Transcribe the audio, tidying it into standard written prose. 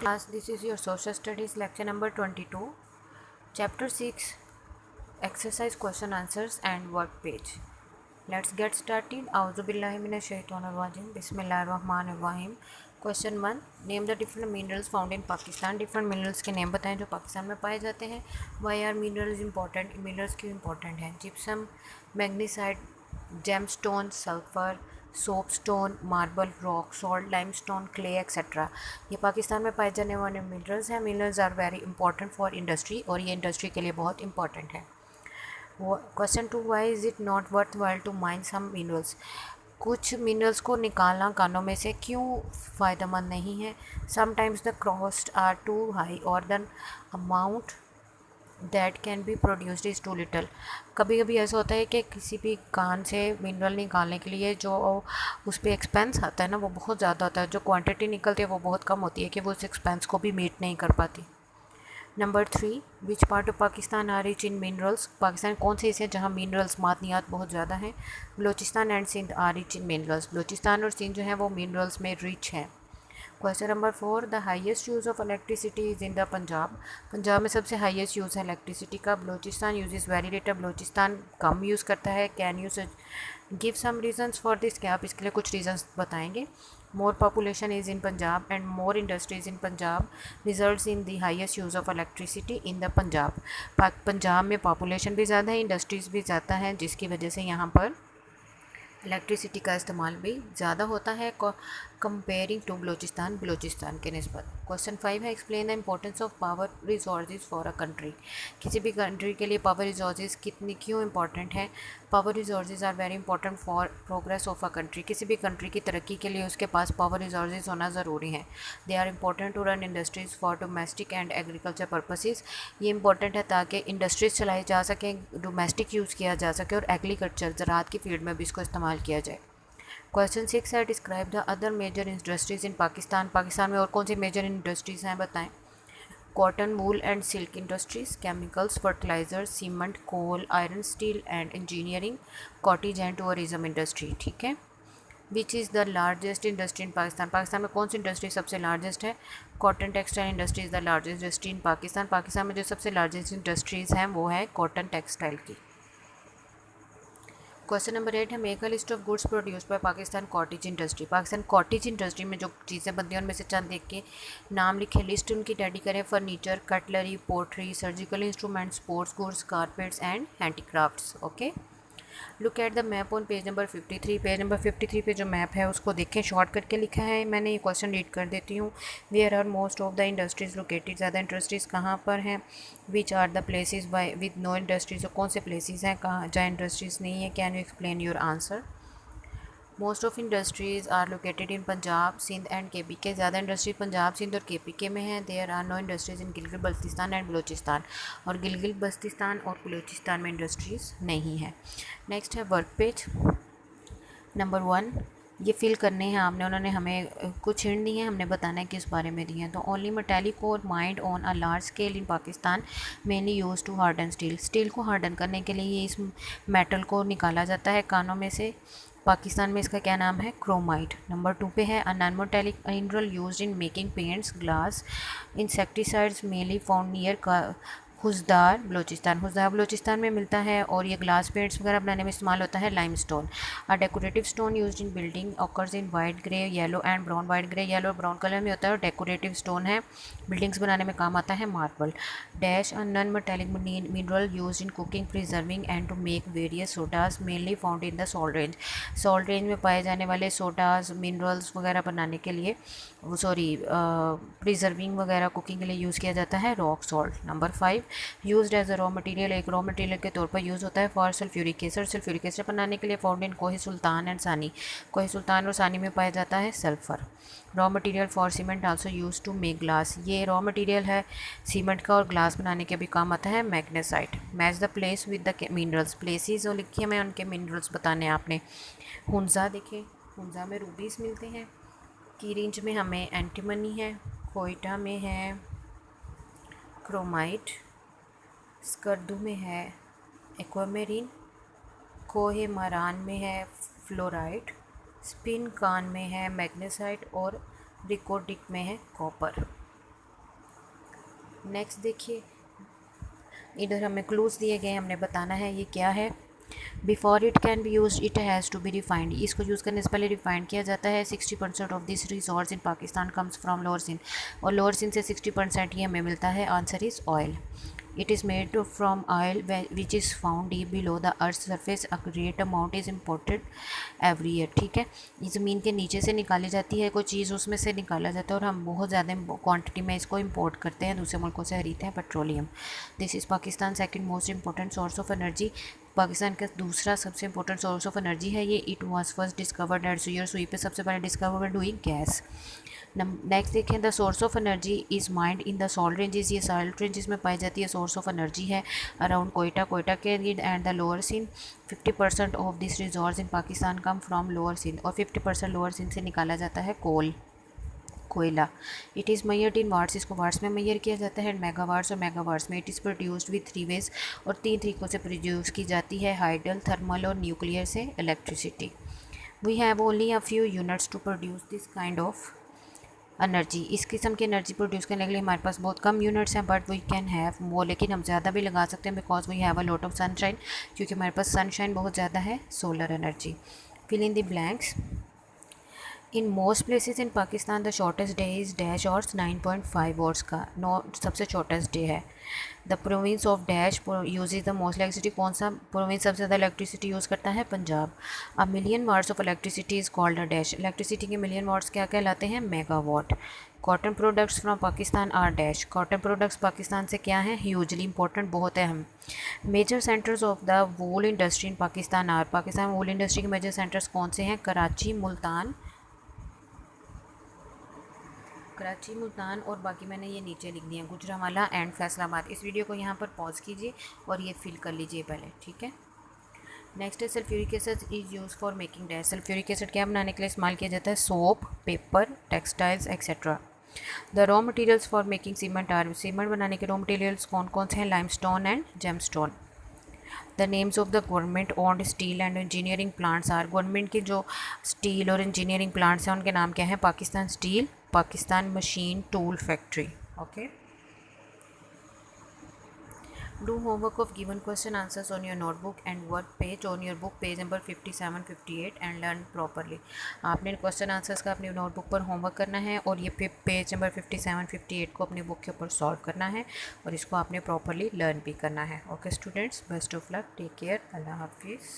Class, this is your social studies lecture number 22, chapter 6, exercise question answers and work page. Let's get started. A'udhu billahi minash shaitanir rajim. Bismillahir rahmanir rahim. Question 1, name the different minerals found in Pakistan. Different minerals के name बताएं जो पाकिस्तान में पाए जाते हैं. Why are minerals important? minerals क्यों important हैं? gypsum, magnesite, gemstone, sulfur, soapstone, marble, rock salt, limestone, clay etcetera. ये पाकिस्तान में पाए जाने वाले मिनरल्स हैं. Minerals are very important for industry और ये इंडस्ट्री के लिए बहुत इंपॉर्टेंट है. Question 2, why is it not worth while to mine some minerals. कुछ मिनरल्स को निकालना कानों में से क्यों फ़ायदेमंद नहीं है. Sometimes the cost are too high और the amount that can be produced is to little. कभी कभी ऐसा होता है कि किसी भी कान से मिनरल निकालने के लिए जो उस पर एक्सपेंस आता है ना वो बहुत ज़्यादा होता है. जो क्वांटिटी निकलती है वो बहुत कम होती है कि वो उस एक्सपेंस को भी मीट नहीं कर पाती. Number 3, which part of Pakistan are rich in minerals. Pakistan कौन से हिस्से हैं जहाँ मिनरल्स मादनियात बहुत ज़्यादा हैं. Balochistan and Sindh are rich in minerals. Balochistan और सिंध जो है वो मिनरल्स में रिच हैं. Question number 4, the highest use of electricity is in the Punjab. Punjab में सबसे हाईएस्ट यूज़ है इलेक्ट्रिसिटी का. Balochistan use very little. Balochistan कम यूज़ करता है. Can you give some reasons for this. क्या आप इसके लिए कुछ रीजंस बताएंगे. More population is in Punjab and more industries in Punjab results in the highest use of electricity in the Punjab. Punjab में पॉपुलेशन भी ज़्यादा है, इंडस्ट्रीज़ भी ज़्यादा हैं, जिसकी वजह से यहाँ पर इलेक्ट्रिसिटी का इस्तेमाल भी ज़्यादा होता है कंपेयरिंग टू बलोचिस्तान के निस्बत. क्वेश्चन 5 है, explain the importance of power resources for a country. किसी भी कंट्री के लिए पावर रिसोर्सेज क्यों इंपॉर्टेंट है. Power resources are very important for progress of a country. किसी भी कंट्री की तरक्की के लिए उसके पास पावर रिसोर्सेज होना ज़रूरी है. They are important to run industries for domestic and agriculture purposes. ये इंपॉर्टेंट है ताकि इंडस्ट्रीज़ चलाई जा सकें, डोमेस्टिक यूज़ किया जा सके और एग्रीकल्चर ज़राअत की फील्ड में भी इसको इस्तेमाल किया जाए. क्वेश्चन 6 है, describe the other major industries in Pakistan. Pakistan में और कौन सी मेजर इंडस्ट्रीज़ हैं बताएं. Cotton, wool and silk industries, chemicals, fertiliser, cement, coal, iron, steel and engineering, cottage and tourism industry. ठीक है. Which is the largest industry in Pakistan. Pakistan में कौन सी इंडस्ट्री सबसे लार्जेस्ट है. Cotton textile industry is the largest industry in Pakistan. Pakistan में जो सबसे लार्जेस्ट इंडस्ट्रीज़ हैं वो है कॉटन टेक्सटाइल की. क्वेश्चन नंबर 8 है, make a list of goods produced by Pakistan cottage industry. Pakistan cottage industry में जो चीज़ें बनती हैं उनमें से चंद देख के नाम लिखे, लिस्ट उनकी रेडी करें. Furniture, cutlery, pottery, surgical instruments, sports goods, carpets and handicrafts. Okay. Look at the map on page number 53. Page number 53 पे जो मैप है उसको देखें. शॉर्ट करके लिखा है मैंने. ये क्वेश्चन रीड कर देती हूँ. Where are most of the industries located. ज़्यादा इंडस्ट्रीज़ कहाँ पर हैं. Which are the places by with no industries. कौन से प्लेसेस हैं कहाँ जहाँ इंडस्ट्रीज़ नहीं है. Can you explain your answer. Most of industries are located in Punjab, Sindh and KP के. ज़्यादा इंडस्ट्री पंजाब, सिंध और केपी के में हैं. There are no industries in Gilgit Baltistan and Balochistan. और गिलगित बल्तिस्तान और बलोचिस्तान में इंडस्ट्रीज़ नहीं है. नेक्स्ट है वर्क पेज नंबर 1. ये फिल करने हैं आपने. उन्होंने हमें कुछ हिंट दी हैं, हमने बताना है किस बारे में दी हैं. तो ओनली मेटालिक और mined on a large scale in Pakistan mainly use to harden steel. Steel को हार्डन करने के लिए इस मेटल को निकाला जाता है कानों में से. पाकिस्तान में इसका क्या नाम है. क्रोमाइट. नंबर 2 पे है, a non metallic mineral used in making paints, glass, insecticides mainly found near Khuzdar Balochistan. Khuzdar Balochistan में मिलता है और ये ग्लास पेंट्स वगैरह बनाने में इस्तेमाल होता है. Limestone. A decorative stone used in building occurs in white, grey, yellow and brown. White, grey, yellow और ब्राउन कलर में होता है और डेकोरेटिव स्टोन है, बिल्डिंग्स बनाने में काम आता है. Marble. Dash, a non metallic mineral used in cooking, preserving and to make various sodas mainly found in the salt range. Salt range में पाए जाने वाले सोडाज मिनरल्स वगैरह बनाने के लिए प्रिजर्विंग वगैरह कुकिंग के लिए यूज़ किया जाता है. Rock salt. Number 5, used as a raw material. एक रॉ मटेरियल के तौर पर यूज़ होता है for sulphuric acid. Sulphuric acid बनाने के लिए फाउंड इन कोहे सुल्तान एंड सानी. कोहे सुल्तान और सानी में पाया जाता है sulphur. Raw material for cement also use to make glass. ये रॉ मटेरियल है सीमेंट का और ग्लास बनाने के भी काम आता है. Magnesite. Match the place with the minerals. Places जो लिखी है मैं उनके मिनरल्स बताने हैं आपने. हुंजा देखें, हुंजा में रूबीज़ मिलते हैं. की रेंज में हमें एंटीमनी है. कोयटा में है क्रोमाइट. स्कर्दू में है एक्वामेरीन. कोहे मरान में है फ्लोराइड. स्पिन कान में है मैग्नेसाइट और रिकोडिक में है कॉपर. नेक्स्ट देखिए, इधर हमें क्लूज़ दिए गए, हमने बताना है ये क्या है। Before it can be use it has to be refined, इसको यूज़ करने से पहले रिफाइंड किया जाता है। 60% of this resource in Pakistan comes from lower Sindh, और लोअर सिंध से 60% ही हमें मिलता है। Answer is oil. It is made from oil which is found deep below the earth surface, a great amount is imported every year. ठीक है, ये ज़मीन के नीचे से निकाली जाती है, कोई चीज़ उसमें से निकाला जाता है और हम बहुत ज़्यादा क्वांटिटी में इसको इंपोर्ट करते हैं, दूसरे मुल्कों से खरीदते हैं। Petroleum, this is Pakistan second most important source of energy, Pakistan का दूसरा सबसे इंपॉर्टेंट सोर्स ऑफ एनर्जी है ये। It was first discovered at Sui, और सुई पे सबसे पहले डिस्कवर्ड हुई गैस। नेक्स्ट देखें, the source of energy is mined in the salt ranges, ये सॉल्ट रेंजेस में पाई जाती है सोर्स ऑफ एनर्जी है अराउंड कोयटा के and the lower Sindh. 50% of this resource in Pakistan come from lower Sindh, और 50% लोअर सिंध से निकाला जाता है कोयला। It is measured in watts, इसको वाट्स में मैयर किया जाता है, मेगावाट्स और मेगावाट्स में। It is produced with 3 ways, और 3 तरीक़ों से प्रोड्यूस की जाती है, हाइडल, थर्मल और न्यूक्लियर से electricity. We have only a few units to produce this kind of energy, इस किस्म की एनर्जी प्रोड्यूस करने के लिए हमारे पास बहुत कम यूनिट्स हैं, but we can have more, लेकिन हम ज़्यादा भी लगा सकते हैं, because we have a lot of sunshine, क्योंकि हमारे पास सनशाइन बहुत ज़्यादा है। Solar energy. Fill in the blanks. In most places in Pakistan the shortest day is dash hours 9.5 hours का सबसे शॉर्टेस्ट डे है। The province of dash use the most electricity, कौन सा प्रोविंस सबसे ज़्यादा इलेक्ट्रिसिटी यूज़ करता है? Punjab. A million watts of electricity is called a dash, electricity के मिलियन वाट्स क्या कहलाते हैं? Megawatt. Cotton products from Pakistan are dash, cotton products Pakistan से क्या हैं? ह्यूजली इंपॉर्टेंट, बहुत अहम। Major centres of the wool industry in Pakistan are, Pakistan wool industry के मेजर सेंटर्स कौन से हैं? कराची, मुल्तान और बाकी मैंने ये नीचे लिख दिया, गुजरांवाला एंड फैसलाबाद। इस वीडियो को यहाँ पर पॉज कीजिए और ये फिल कर लीजिए पहले, ठीक है। नेक्स्ट है sulphuric acid is use for making dash, sulphuric acid क्या बनाने के लिए इस्तेमाल किया जाता है? Soap, paper, textiles etcetera. The raw materials for making cement are, cement बनाने के रॉ मटेरियल्स कौन कौन से हैं? Limestone and gemstone. The names of the government owned steel and engineering plants are, government के जो स्टील और इंजीनियरिंग प्लांट्स हैं उनके नाम क्या हैं? Pakistan steel, Pakistan machine tool factory. Okay, do homework of given question answers on your notebook and word page on your book page number 57-58 and learn properly। आपने question answers का अपनी नोटबुक पर होमवर्क करना है और ये पेज नंबर 57-58 को अपनी बुक के ऊपर सॉल्व करना है और इसको आपने प्रॉपरली लर्न भी करना है। Okay students, best of luck, take care, अल्लाह हाफिज़।